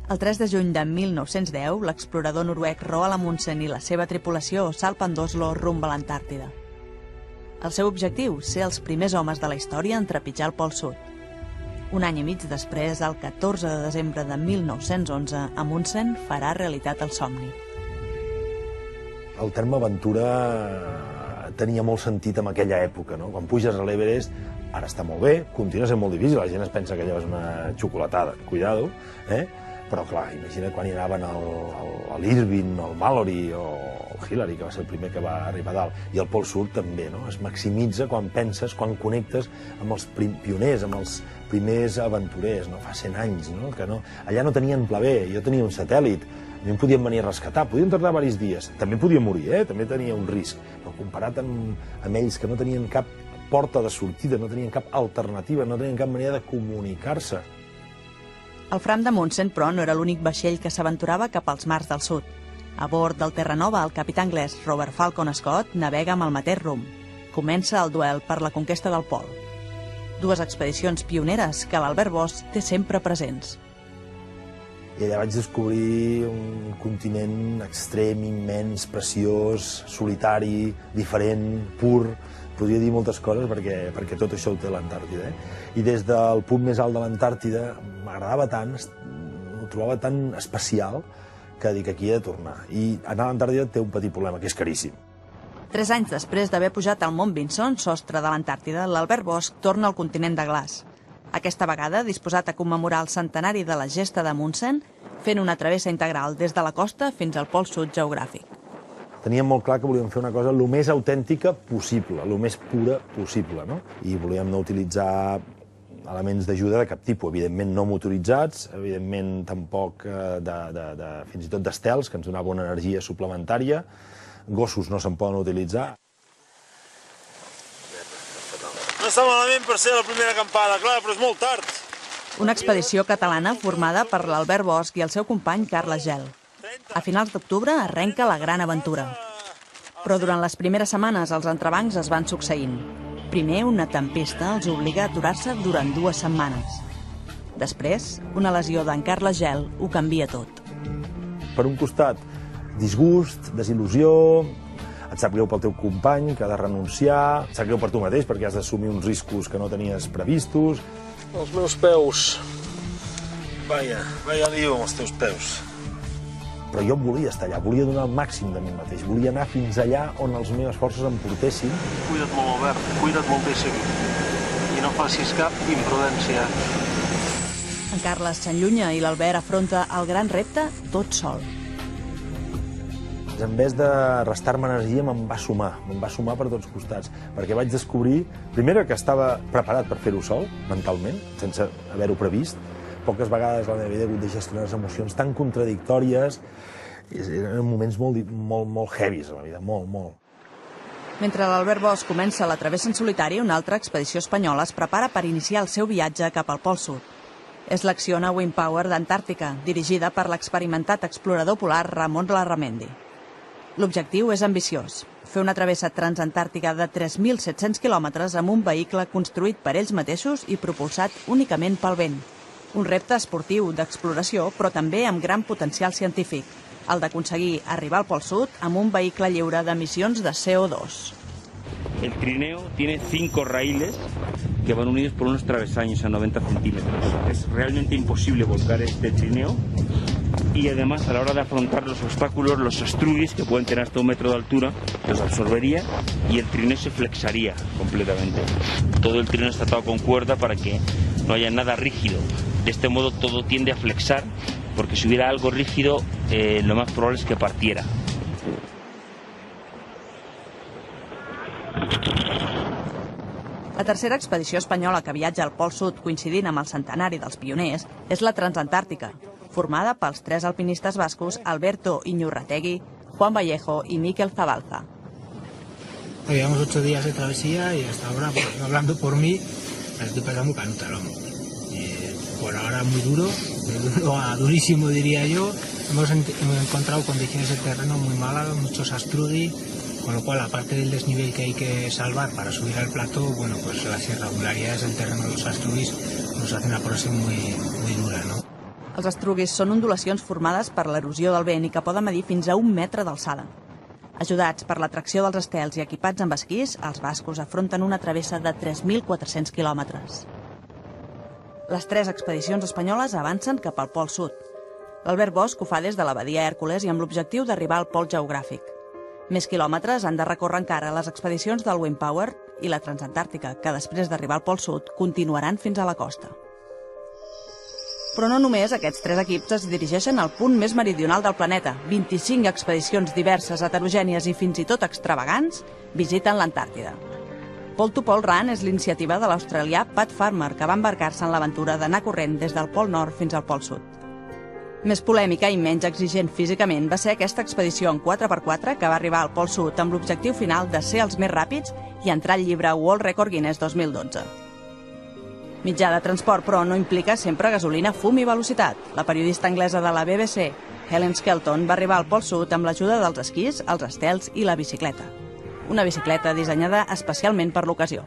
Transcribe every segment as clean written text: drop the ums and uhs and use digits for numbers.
El 3 de juny de 1910, l'explorador noruec Roald Amundsen i la seva tripulació salpen d'Oslo rumb a l'Antàrtida. El seu objectiu, ser els primers homes de la història en trepitjar el Pol Sud. Un any i mig després, el 14 de desembre de 1911, Amundsen farà realitat el somni. El terme aventura tenia molt sentit en aquella època, no? Quan puges a l'Everest, ara està molt bé, continua sent molt difícil, la gent es pensa que allò és una xocolatada, cuidado, però clar, imagina quan hi anaven l'Irving, el Mallory o el Hillary, que va ser el primer que va arribar a dalt, i el Pol Sud també, no? Es maximitza quan penses, quan connectes amb els pioners, amb els primers aventurers, no? Fa 100 anys, no? Que no, allà no tenien pla B, jo tenia un satèl·lit, a mi em podien venir a rescatar, podien tardar diversos dies, també podia morir, també tenia un risc, però comparat amb ells que no tenien cap porta de sortida, no tenien cap alternativa, no tenien cap manera de comunicar-se. El Fram d'Amundsen, però, no era l'únic vaixell que s'aventurava cap als mars del sud. A bord del Terra Nova, el capità anglès Robert Falcon Scott navega amb el mateix rumb. Comença el duel per la conquesta del pol. Dues expedicions pioneres que l'Albert Bosch té sempre presents. I allà vaig descobrir un continent extrem, immens, preciós, solitari, diferent, pur. Podria dir moltes coses perquè tot això ho té l'Antàrtida. I des del punt més alt de l'Antàrtida m'agradava tant, ho trobava tan especial, que dic aquí he de tornar. I anar a l'Antàrtida té un petit problema, que és caríssim. 3 anys després d'haver pujat al Mont Vinson, sostre de l'Antàrtida, l'Albert Bosch torna al continent de glaç. Aquesta vegada disposat a commemorar el centenari de la gesta d'Amundsen, fent una travessa integral des de la costa fins al pol sud geogràfic. Teníem molt clar que volíem fer una cosa el més autèntica possible, el més pura possible, no? I volíem no utilitzar elements d'ajuda de cap tipus, evidentment no motoritzats, evidentment tampoc fins i tot d'estels, que ens donava una energia suplementària. Gossos no se'n poden utilitzar. No està malament per ser la primera acampada, clar, però és molt tard. Una expedició catalana formada per l'Albert Bosch i el seu company Carles Gel. A finals d'octubre arrenca la gran aventura. Però durant les primeres setmanes els entrebancs es van succeint. Primer, una tempesta els obliga a aturar-se durant 2 setmanes. Després, una lesió d'en Carles Gel ho canvia tot. Per un costat, disgust, desil·lusió, et sap greu pel teu company, que ha de renunciar, et sap greu per tu mateix perquè has d'assumir uns riscos que no tenies previstos. Els meus peus. Vaya lío amb els teus peus. Però jo volia estar allà, volia donar el màxim de mi mateix, volia anar fins allà on les meves forces em portessin. Cuida't molt, Albert, cuida't moltíssim. I no facis cap imprudència. En Carles s'enllunya i l'Albert afronta el gran repte tot sol. En vez de restar-me energia, me'n va sumar per tots costats, perquè vaig descobrir, primer, que estava preparat per fer-ho sol, mentalment, sense haver-ho previst. Poques vegades a la meva vida he hagut de gestionar les emocions tan contradictòries, eren moments molt heavies a la vida, molt. Mentre l'Albert Bosch comença la travessa en solitari, una altra expedició espanyola es prepara per iniciar el seu viatge cap al Pol Sud. És l'Acciona Wind Power d'Antàrtica, dirigida per l'experimentat explorador polar Ramon Larramendi. L'objectiu és ambiciós, fer una travessa transantàrtica de 3.700 quilòmetres amb un vehicle construït per ells mateixos i propulsat únicament pel vent. Un repte esportiu d'exploració, però també amb gran potencial científic, el d'aconseguir arribar al Pol Sud amb un vehicle lliure d'emissions de CO2. El trineo tiene 5 raíles que van unidos por unos travesaños a 90 centímetros. Es realmente imposible volcar este trineo y además a la hora de afrontar los obstáculos, los estruis que pueden tener hasta 1 metro de altura, los absorbería y el trineo se flexaría completamente. Todo el trineo está atado con cuerda para que no haya nada rígido. De este modo todo tiende a flexar, porque si hubiera algo rígido, lo más probable es que partiera. La tercera expedició espanyola que viatja al Pol Sud coincidint amb el centenari dels pioners és la Transantàrtica, formada pels 3 alpinistes bascos Alberto Iñurrategui, Juan Vallejo y Miquel Zabalza. Llevamos 8 días de travesía y hasta ahora, pues, hablando por mí, me estoy pasando canuta al hombro. Por ahora muy duro, durísimo diría yo. Hemos encontrado condiciones de terreno muy malas, muchos astrudi, con lo cual, aparte del desnivel que hay que salvar para subir al plató, bueno, pues las irregularidades del terreno de los astrudis nos hacen una progresión muy dura, ¿no? Els estruguis són ondulacions formades per l'erosió del vent i que poden medir fins a 1 metre d'alçada. Ajudats per l'atracció dels estels i equipats amb esquís, els bascos afronten una travessa de 3.400 quilòmetres. Les 3 expedicions espanyoles avancen cap al Pol Sud. L'Albert Bosch ho fa des de la badia Hèrcules i amb l'objectiu d'arribar al pol geogràfic. Més quilòmetres han de recórrer encara les expedicions del Wind Power i la Transantàrtica, que després d'arribar al Pol Sud continuaran fins a la costa. Però no només aquests 3 equips es dirigeixen al punt més meridional del planeta. 25 expedicions diverses, heterogènies i fins i tot extravagants visiten l'Antàrtida. Pole to Pole Run és l'iniciativa de l'australià Pat Farmer, que va embarcar-se en l'aventura d'anar corrent des del Pol Nord fins al Pol Sud. Més polèmica i menys exigent físicament va ser aquesta expedició en 4x4 que va arribar al Pol Sud amb l'objectiu final de ser els més ràpids i entrar al llibre World Record Guinness 2012. Mitjà de transport, però, no implica sempre gasolina, fum i velocitat. La periodista anglesa de la BBC, Helen Skelton, va arribar al Pol Sud amb l'ajuda dels esquís, els estels i la bicicleta. Una bicicleta dissenyada especialment per l'ocasió.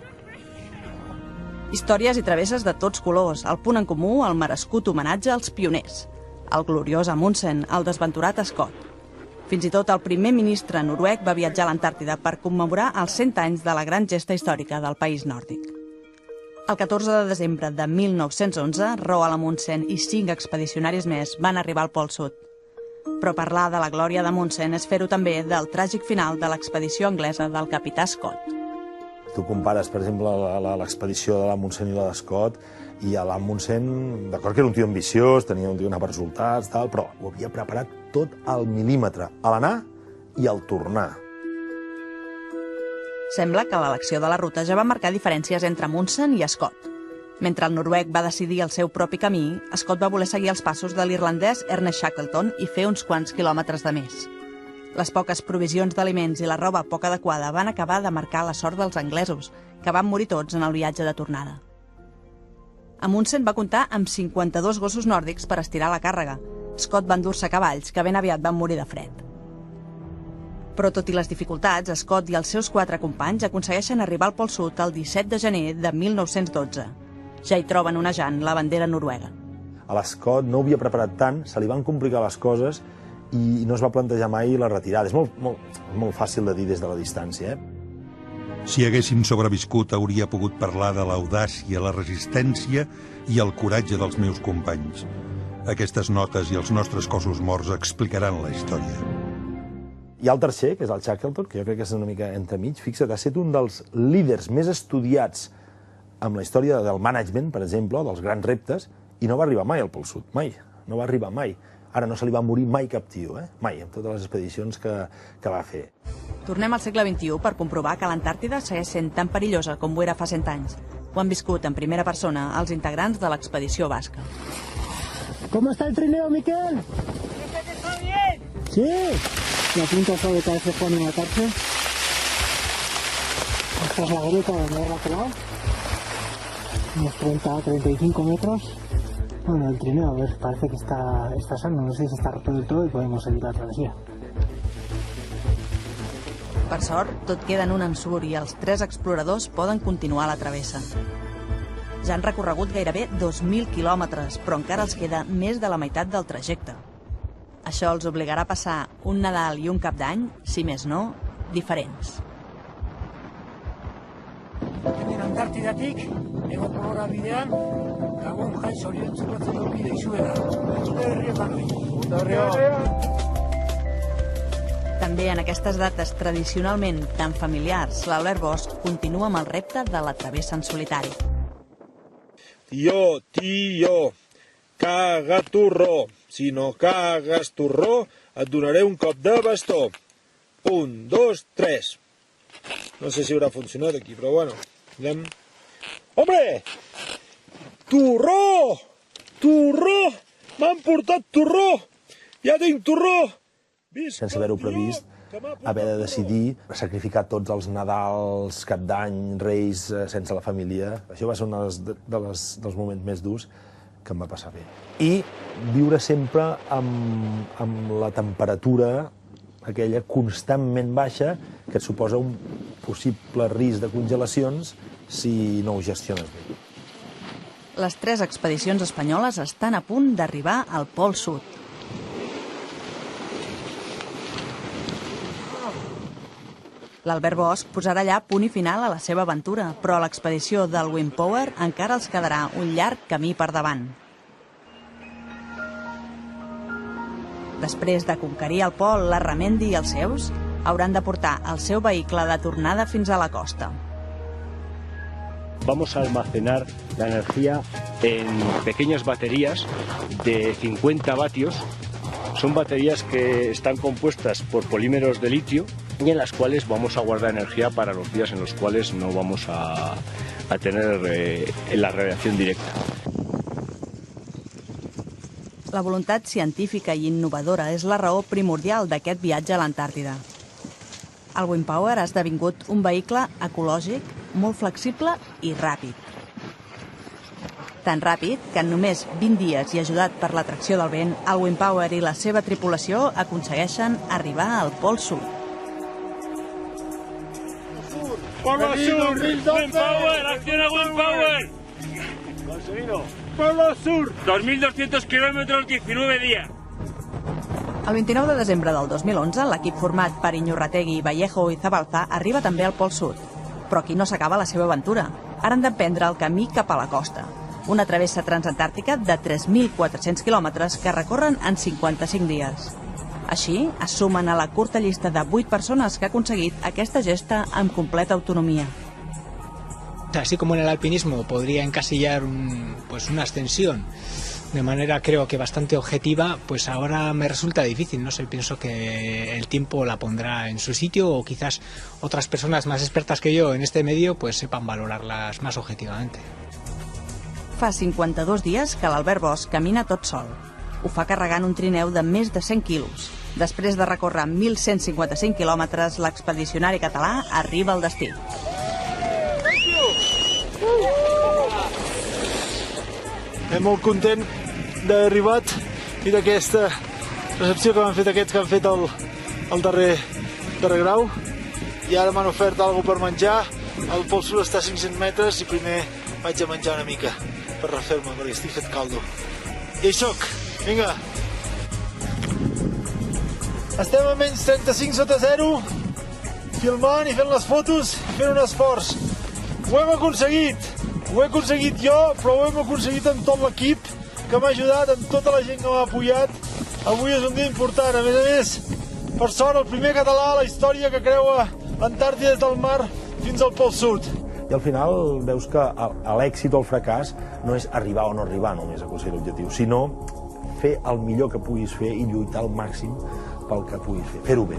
Històries i travesses de tots colors, el punt en comú, el merescut homenatge als pioners. El gloriós Amundsen, el desventurat Scott. Fins i tot el primer ministre noruec va viatjar a l'Antàrtida per commemorar els 100 anys de la gran gesta històrica del país nòrdic. El 14 de desembre de 1911, Roald Amundsen i 5 expedicionaris més van arribar al Pol Sud. Però parlar de la glòria d'Amundsen és fer-ho també del tràgic final de l'expedició anglesa del capità Scott. Tu compares, per exemple, l'expedició de l'Amundsen i la de Scott, i l'Amundsen, d'acord que era un tio ambiciós, tenia un tio anar per resultats, però ho havia preparat tot al mil·límetre, a l'anar i al tornar. Sembla que l'elecció de la ruta ja va marcar diferències entre Amundsen i Scott. Mentre el noruec va decidir el seu propi camí, Scott va voler seguir els passos de l'irlandès Ernest Shackleton i fer uns quants quilòmetres de més. Les poques provisions d'aliments i la roba poc adequada van acabar de marcar la sort dels anglesos, que van morir tots en el viatge de tornada. Amundsen va comptar amb 52 gossos nòrdics per estirar la càrrega. Scott va endur-se cavalls, que ben aviat van morir de fred. Però tot i les dificultats, Scott i els seus 4 companys aconsegueixen arribar al Pol Sud el 17 de gener de 1912. Ja hi troben onejant la bandera noruega. A l'Scott no ho havia preparat tant, se li van complicar les coses i no es va plantejar mai la retirada. És molt fàcil de dir des de la distància, Si haguéssim sobreviscut, hauria pogut parlar de l'audàcia, la resistència i el coratge dels meus companys. Aquestes notes i els nostres cossos morts explicaran la història. Hi ha el tercer, que és el Shackleton, que jo crec que és una mica entremig. Fixa't, ha estat un dels líders més estudiats amb la història del management, per exemple, dels grans reptes, i no va arribar mai al Pol Sud, mai. No va arribar mai. Ara no se li va morir mai cap tio, mai, amb totes les expedicions que va fer. Tornem al segle XXI per comprovar que l'Antàrtida segueix sent tan perillosa com ho era fa 100 anys. Ho han viscut en primera persona els integrants de l'expedició basca. ¿Cómo está el trineo, Miquel? ¡Dice que está bien! Sí. La punta sobre cada vez se pone a matarse. Esta es la grieta donde he racolado. Unos 30-35 metros. Bueno, el trineo, a ver, parece que está sano. No sé si está roto del todo y podemos seguir la travesía. Per sort, tot queda en un ensurt i els 3 exploradors poden continuar la travessa. Ja han recorregut gairebé 2.000 quilòmetres, però encara els queda més de la meitat del trajecte. Això els obligarà a passar un Nadal i un Cap d'Any, si més no, diferents. Hemen Antartidatik, ego polora bidean, Gabon jai zoriontzukatzen dut bide izuera. Entzute herrietan hori. També en aquestes dates tradicionalment tan familiars, l'Albert Bosch continua amb el repte de la travessa en solitari. Tio, caga torró. Si no cagues torró, et donaré un cop de bastó. 1, 2, 3. No sé si haurà funcionat aquí, però bueno. Anem. Hombre! Torró! Torró! M'han portat torró! Ja tinc torró! Sense haver-ho previst, haver de decidir sacrificar tots els Nadals, Cap d'Any, Reis, sense la família. Això va ser un dels moments més durs que em va passar bé. I viure sempre amb la temperatura aquella constantment baixa que et suposa un possible risc de congelacions si no ho gestiones bé. Les 3 expedicions espanyoles estan a punt d'arribar al Pol Sud. L'Albert Bosch posarà allà punt i final a la seva aventura, però a l'expedició del Wind Power encara els quedarà un llarg camí per davant. Després de conquerir el pol, l'Arramendi i els seus hauran de portar el seu vehicle de tornada fins a la costa. Vamos a almacenar la energía en pequeñas baterías de 50 vatios. Son baterías que están compuestas por polímeros de litio y en las cuales vamos a guardar energía para los días en los cuales no vamos a tener la radiación directa. La voluntat científica i innovadora és la raó primordial d'aquest viatge a l'Antàrtida. El Wind Power ha esdevingut un vehicle ecològic, molt flexible i ràpid. Tan ràpid que en només 20 dies i ajudat per l'atracció del vent, el Wind Power i la seva tripulació aconsegueixen arribar al Pol Sud. ¡Polo Sur! ¡Wind Power! ¡Acciona Wind Power! Conseguido. Polo Sur! 2.200 kilómetros, 19 días. El 29 de desembre del 2011, l'equip format per Iñurrategui, Vallejo i Zabalza arriba també al Pol Sud. Però aquí no s'acaba la seva aventura. Ara han d'emprendre el camí cap a la costa. Una travessa transantàrtica de 3.400 quilòmetres que recorren en 55 dies. Així, es sumen a la curta llista de 8 persones que ha aconseguit aquesta gesta amb completa autonomia. Así como en el alpinismo podría encasillar una ascensión de manera creo que bastante objetiva, pues ahora me resulta difícil, no sé, pienso que el tiempo la pondrá en su sitio o quizás otras personas más expertas que yo en este medio pues sepan valorarlas más objetivamente. Fa 52 dies que l'Albert Bosch camina tot sol. Ho fa carregant un trineu de més de 100 quilos. Després de recórrer 1.155 quilòmetres, l'expedicionari català arriba al destí. Estic molt content d'haver arribat i d'aquesta recepció que m'han fet aquests que han fet el darrer grau. I ara m'han ofert alguna per menjar. El Pol Sud està a 500 metres i primer vaig a menjar una mica per refer-me, perquè estic fet caldo. I hi soc, vinga. Estem a menys 35 sota zero, filmant i fent les fotos i fent un esforç. Ho hem aconseguit jo, però ho hem aconseguit amb tot l'equip que m'ha ajudat, amb tota la gent que m'ha apoyat. Avui és un dia important, a més, per sort, el primer català a la història que creua l'Antàrtida des del mar fins al Pol Sud. I al final veus que l'èxit o el fracàs no és arribar o no arribar només a aconseguir l'objectiu, sinó fer el millor que puguis fer i lluitar al màxim pel que puguis fer, fer-ho bé.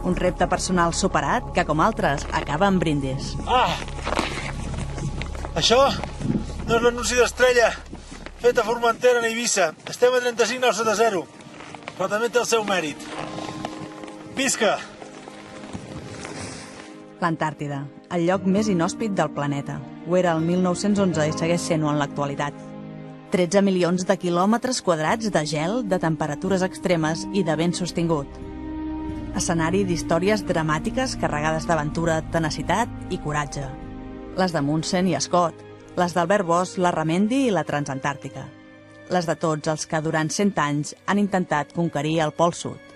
Un repte personal superat que, com altres, acaba en brindis. Això no és l'anunci d'Estrella fet a Formentera, en Eivissa. Estem a 35 graus sota zero, però també té el seu mèrit. Visca! L'Antàrtida, el lloc més inhòspit del planeta. Ho era el 1911 i segueix sent-ho en l'actualitat. 13 milions de quilòmetres quadrats de gel, de temperatures extremes i de vent sostingut. Escenari d'històries dramàtiques carregades d'aventura, tenacitat i coratge. Les de Munsen i Scott, les d'Albert Bosch, l'Arramendi i la Transantàrtica. Les de tots els que durant 100 anys han intentat conquerir el Pol Sud.